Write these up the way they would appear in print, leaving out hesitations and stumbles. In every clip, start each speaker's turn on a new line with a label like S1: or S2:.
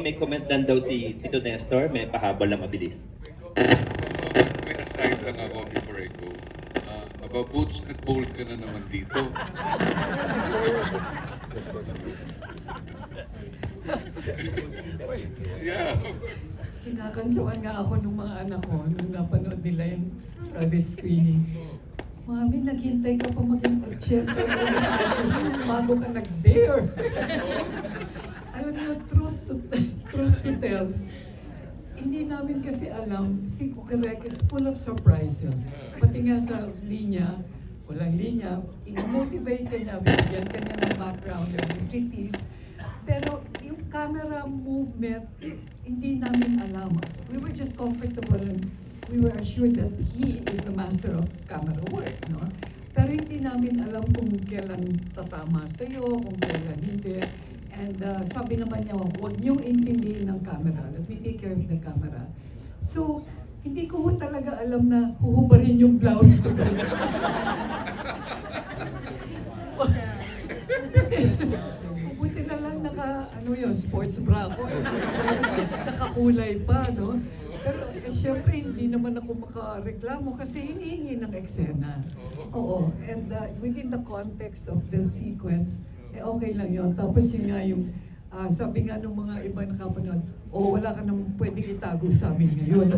S1: may comment lang daw si Tito Nestor, may pahabol na mabilis.
S2: May aside lang ako before I go. Aba, Boots, nag-bold ka na naman dito. Yeah.
S3: Kinakansuan nga ako ng mga anak ko nung napanood nila yung private screening. Mami, naghintay ka pa maging 80 bago ka nag-dare. Alam niyo, truth to tell, hindi namin kasi alam, si Direk is full of surprises. Pati nga sa linya, walang linya, i-motivate ka niya, bigyan ka niya ng background, ng treatise. Pero yung camera movement, hindi namin alam. We were just comfortable and we were assured that he is the master of camera work, no? Pero hindi namin alam kung kailan tatama sa'yo, kung kailan hindi. And sabi naman niya, huwag niyong intindihin ng camera. Let me take care of the camera. So, hindi ko talaga alam na huhubarin yung blouse ko. Buti na lang sports bra ko. Nakakulay pa, no? Pero syempre, hindi naman ako makareklamo kasi hinihingi ng eksena. Oo. And within the context of the sequence, okay lang yun. Tapos yun nga yung, sabi nga ng mga iba nakapanood, wala ka nang pwedeng itago sa amin ngayon.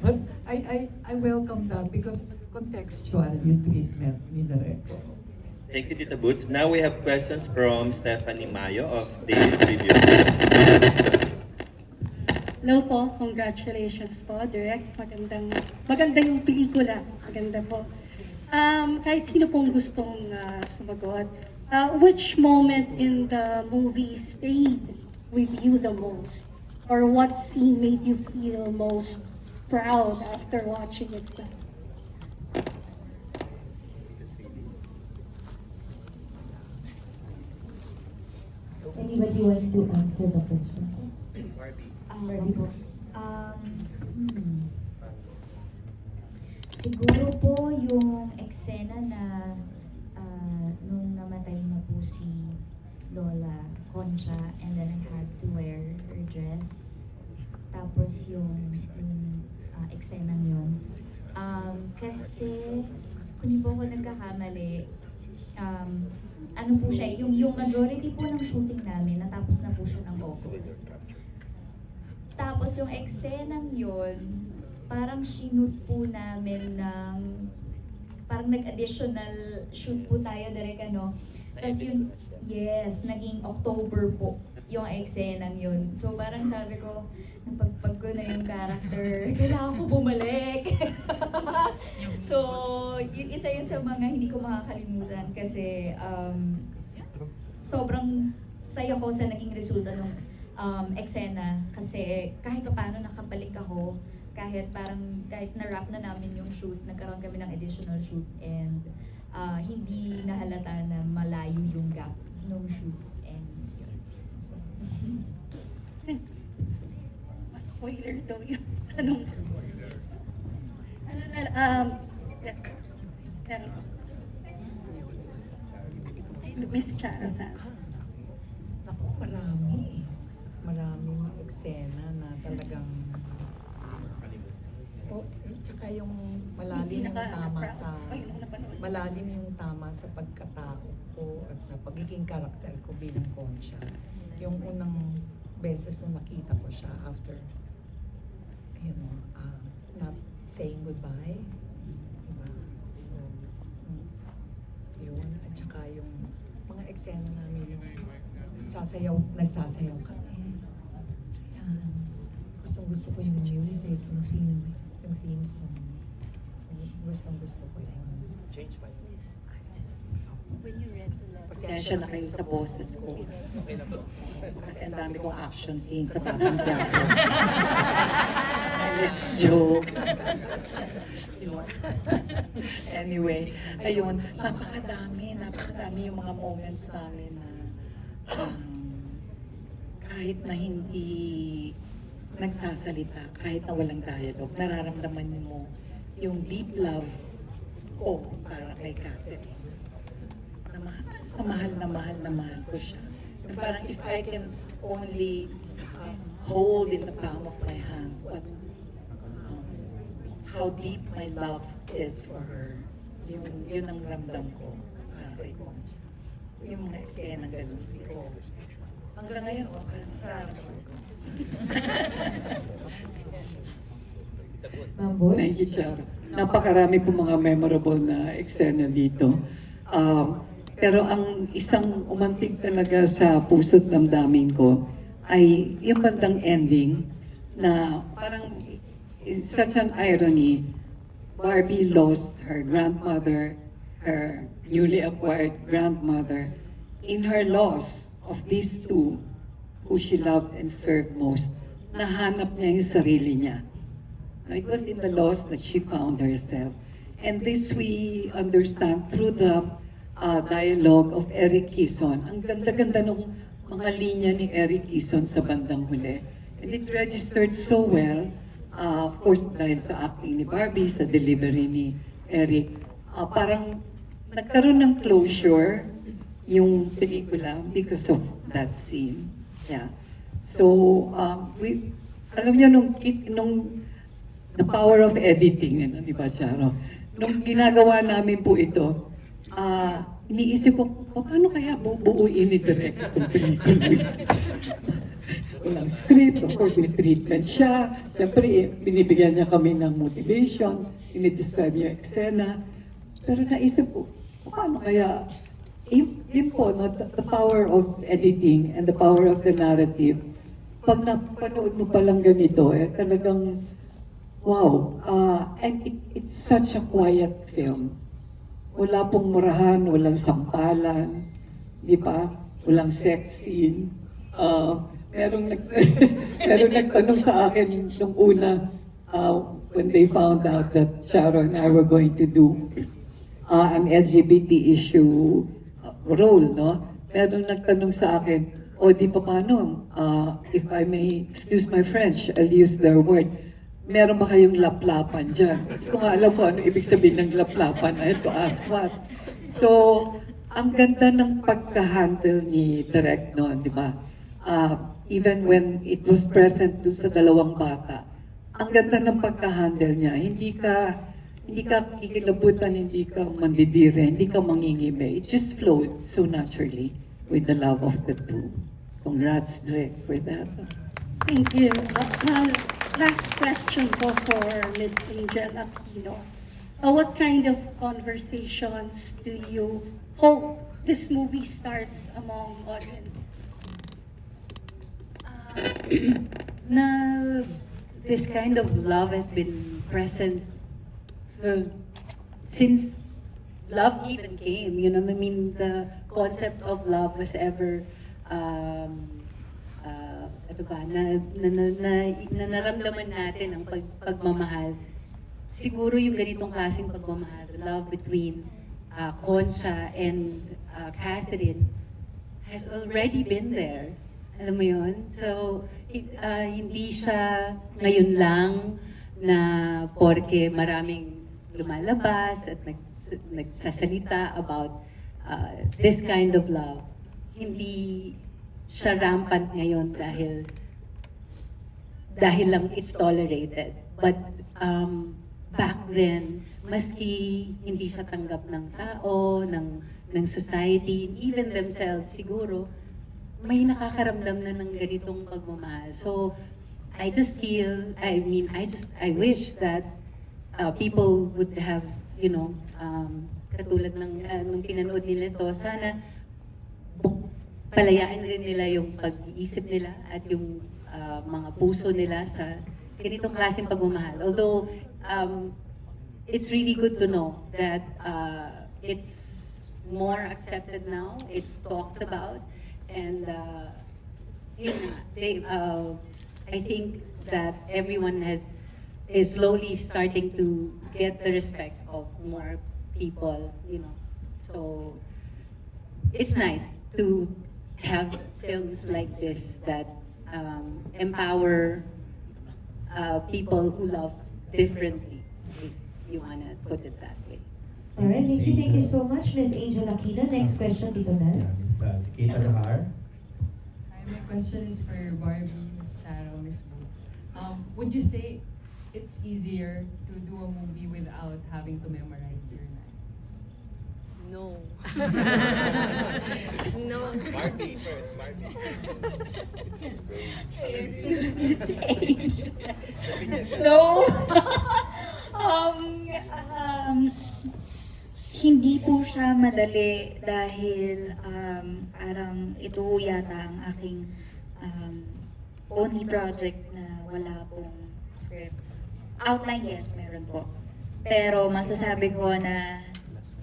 S3: But I welcome that because contextual yung treatment ni Direk.
S1: Thank you, Tita Boots. Now we have questions from Stephanie Mayo of Daily Tribune.
S4: Hello po, congratulations po, Direk. Maganda yung pelikula. Maganda po. Kahit sino pong gustong sumagot, which moment in the movie stayed with you the most? Or what scene made you feel most proud after watching it?
S5: Anybody wants to answer the question?
S6: Barbie po. Siguro po yung eksena na nung namatay na po si Lola Concha and then I had to wear her dress. Tapos yung eksena yun. Kasi kung hindi po ako nagkakamali, ano po siya, yung majority po ng shooting namin, natapos na po siya ng August. Tapos yung eksenang yun, parang shoot po namin ng, parang nag-additional shoot po tayo, Direk, ano? Tapos yun, yes, naging October po yung eksenang yun. So parang sabi ko, napagpag ko na yung character, kailangan ko bumalik. So, yung isa yun sa mga hindi ko makakalimutan kasi sobrang saya ko sa naging resulta ng eksena kasi kahit paano nakabalik ako, kahit na-wrap na namin yung shoot, nagkaroon kami ng additional shoot and hindi nahalata na malayo yung gap ng shoot and yun.
S4: Spoiler daw yun. Anong? Pero, Miss Chara sa
S3: Ako, marami. Maraming eksena na talagang tsaka yung malalim yung tama sa pagkatao ko at sa pagiging karakter ko bilang Concha. Yung unang beses na nakita ko siya after not saying goodbye. Diba? So, yun. At saka yung mga eksena namin nagsasayaw kami. Gusto ko yung music, yung theme song. Gusto ko yun.
S1: Change my list.
S4: when you read the letter.
S7: Pasensya na kayo sa boses ko. Kasi ang dami kong action scene sa Batang Quiapo. Joke. Anyway, ayun, napakadami yung mga moments namin na kahit na hindi nagsasalita, kahit na walang dialogue, nararamdaman mo yung deep love ko para kay Catherine. Na mahal ko siya. Parang if I can only hold in the palm of my hand how deep my love is for her. Yun ang ramdam ko. Yung mga eksena ganun. So, hanggang ngayon, nararamdaman ko.
S3: Ma'am Boss?
S8: Thank you, Charo. Napakarami po mga memorable na eksena dito. Pero ang isang umantig talaga sa puso't damdamin ko ay yung bandang ending na parang it's such an irony. Barbie lost her grandmother, her newly acquired grandmother, in her loss of these two who she loved and served most. Nahanap niya yung sarili niya. It was in the loss that she found herself. And this we understand through the dialogue of Eric Kison. Ang ganda-ganda ng mga linya ni Eric Kison sa bandang huli. And it registered so well, of course dahil sa acting ni Barbie, sa delivery ni Eric. Parang nagkaroon ng closure yung pelikula because of that scene. Yeah. So, alam niyo, nung the power of editing, ano, di ba, Charo? Nung ginagawa namin po ito, iniisip ko, paano kaya bubuuin ni Direk itong pelikula? Walang script, of course, may treatment siya. Siyempre, binibigyan niya kami ng motivation, inidescribe niya yung eksena. Pero naisip ko, paano kaya, yun po, no, the power of editing and the power of the narrative, pag napanood mo palang ganito, talagang, wow. And it's such a quiet film. Wala pong murahan, walang sampalan, di ba? Walang sex scene. Merong nagtanong sa akin nung una, when they found out that Charo and I were going to do an LGBT issue role, no? Merong nagtanong sa akin, di pa paano, if I may excuse my French, I'll use their word, meron ba kayong laplapan dyan? Kung alam ko ano ibig sabihin ng laplapan, I had to ask what. So, ang ganda ng pagka-handle ni Direk noon, di ba? Even when it was present doon sa dalawang bata, ang ganda ng pagka-handle niya. Hindi ka kikilabutan, hindi ka mandidire, hindi ka mangingime. It just flowed so naturally with the love of the two. Congrats, Direk, for that.
S4: Thank you. Last question po for Ms. Angel Aquino. What kind of conversations do you hope this movie starts among audience?
S9: Na this kind of love has been present since love even came. You know, I mean, the concept of love was ever ano ba, na naramdaman natin ang pagmamahal. Siguro yung ganitong klaseng pagmamahal, the love between Concha and Catherine has already been there. Alam mo yun? So, hindi siya ngayon lang na porke maraming lumalabas at nagsasalita about this kind of love. Hindi siya rampant ngayon dahil lang it's tolerated. But back then, maski hindi siya tanggap ng tao, ng society, even themselves siguro, may nakakaramdam na ng ganitong pagmamahal. So, I just feel, I wish that people would have, you know, katulad ng nung pinanood nila ito, sana palayain rin nila yung pag-iisip nila at yung mga puso nila sa ganitong klaseng pagmamahal. Although, it's really good to know that it's more accepted now, it's talked about, and I think that everyone is slowly starting to get the respect of more people, you know. So, it's nice to have films like this that empower people who love differently, if you wanna put it that way.
S5: Alright, thank you so much, Ms. Angel Aquino. Next question, Tito Mel.
S10: Ms. Kate Alahar. My question is for Barbie, Miss Charo, Miss Boots. Would you say it's easier to do a movie without having to memorize your lines?
S11: No. No.
S1: Barbie first, Barbie.
S7: No.
S12: Hindi po siya madali dahil parang ito yata ang aking only project na wala pong script. Outline, yes, meron po. Pero masasabi ko na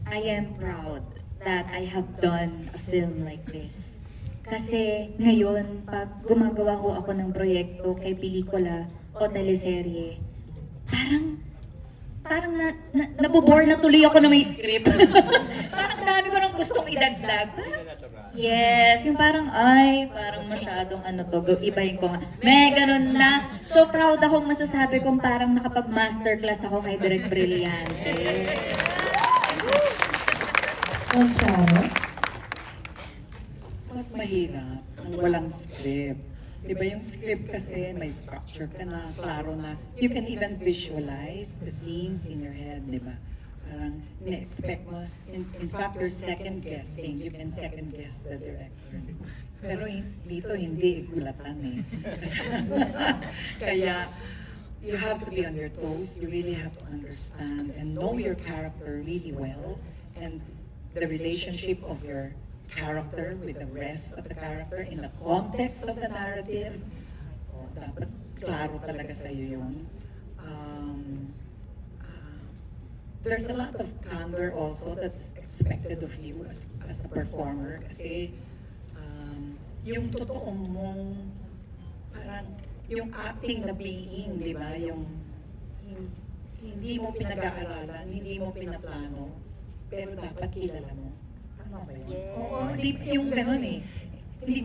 S12: I am proud that I have done a film like this. Kasi ngayon, pag gumagawa ho ako ng proyekto kay pelikula o teleserye, parang nabobore na tuloy ako na may script. Parang dami ko nang gustong idagdag. Yes, yung parang masyadong ibahin ko nga. May ganun na. So proud akong masasabi kong parang nakapag-masterclass ako kay Direk Brillante.
S5: Ma'am Charo?
S7: Mas mahirap ang walang script. Di ba yung script kasi may structure ka na, klaro na. You can even visualize the scenes in your head, di ba? Parang na-expect mo. In fact, you're second guessing. You can second guess the director. Pero dito hindi gulatan eh. Kaya you have to be on your toes. You really have to understand and know your character really well, and the relationship of your character with the rest of the character in the context of the narrative. Dapat klaro talaga sa iyo yun. There's a lot of candor also that's expected of you as a performer kasi yung totoo mong parang yung acting na being, di ba? Yung hindi mo pinag-aaralan, hindi mo pinaplano, pero dapat kilala mo. Tama ba yun?
S6: Yes.
S7: Oo, yung ganun eh. Hindi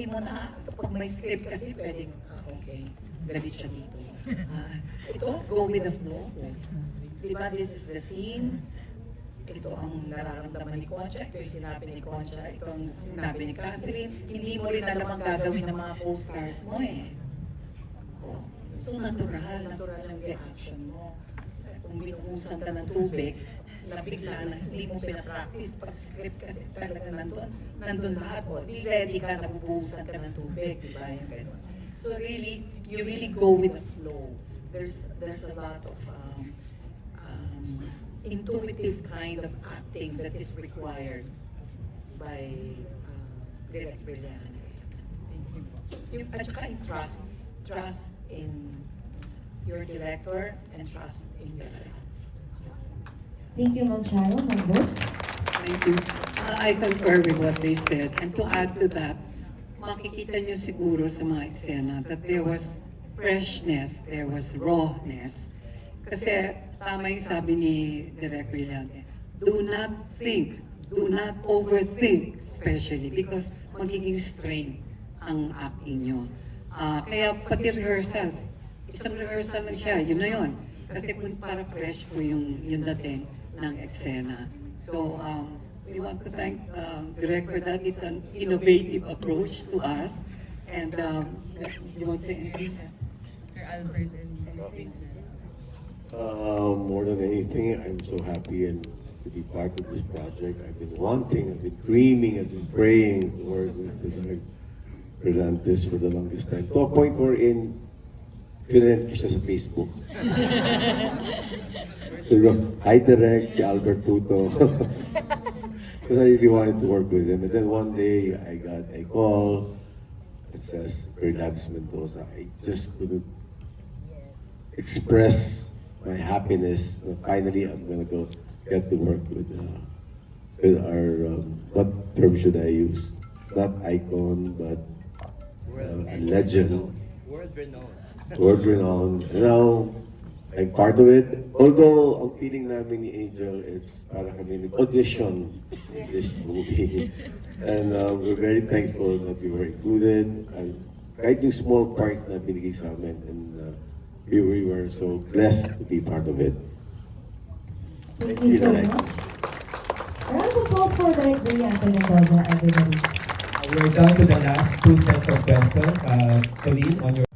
S7: mo na, pag may script kasi pwedeng, okay, galit siya dito. Ito, go with the flow. Di ba, this is the scene. Ito ang nararamdaman ni Concha, ito yung sinabi ni Concha, ito ang sinabi ni Catherine. Hindi mo rin alam ang gagawin ng mga co-stars mo eh. Oh, so natural ang reaction mo. Kung binuhusan ka ng tubig, nabigla na hindi mo pinapractice pag script kasi talaga nandun lahat. O, di ready ka, nabubuhusan ka ng tubig, di ba? So really, you really go with the flow. There's a lot of intuitive kind of acting that is required by Direk Brillante. Thank you. At saka in trust in your director and trust in yourself.
S5: Thank you, Ma'am Charo. Ma'am Boots?
S8: Thank you. I concur with what they said. And to add to that, makikita nyo siguro sa mga eksena that there was freshness, there was rawness. Kasi tama yung sabi ni Direk Brillante, do not think, do not overthink, especially because magiging strain ang acting nyo. Kaya pati rehearsals, isang rehearsal lang siya, yun na yun. Kasi kung para fresh po yung dating ng eksena. So, we want to thank Direk for that. It's an innovative approach to us. And you want to say anything?
S10: Sir Albert and Miss
S13: More than anything, I'm so happy and to be part of this project. I've been wanting, I've been dreaming, I've been praying to work with Direk Brillantes for the longest time. To a point wherein, pinrent ko siya sa Facebook. So, hi Direk, si Albert Tuto. Because I really wanted to work with him. And then one day, I got a call. It says, Brillantes Mendoza. I just couldn't express my happiness. Finally, I'm gonna go get to work with our, what term should I use? Not icon, but a legend.
S1: World renowned.
S13: World renowned. Now, I'm part of it. Although, ang feeling namin ni Angel is para kami nag-audition in this movie. And we're very thankful that we were included. And kahit yung small part na binigay sa amin. And we were so blessed to be part of it.
S5: Thank you so much. Round of applause for Direk Brillante Mendoza, everybody.
S11: we're down to the last two sets of questions. Colleen, on your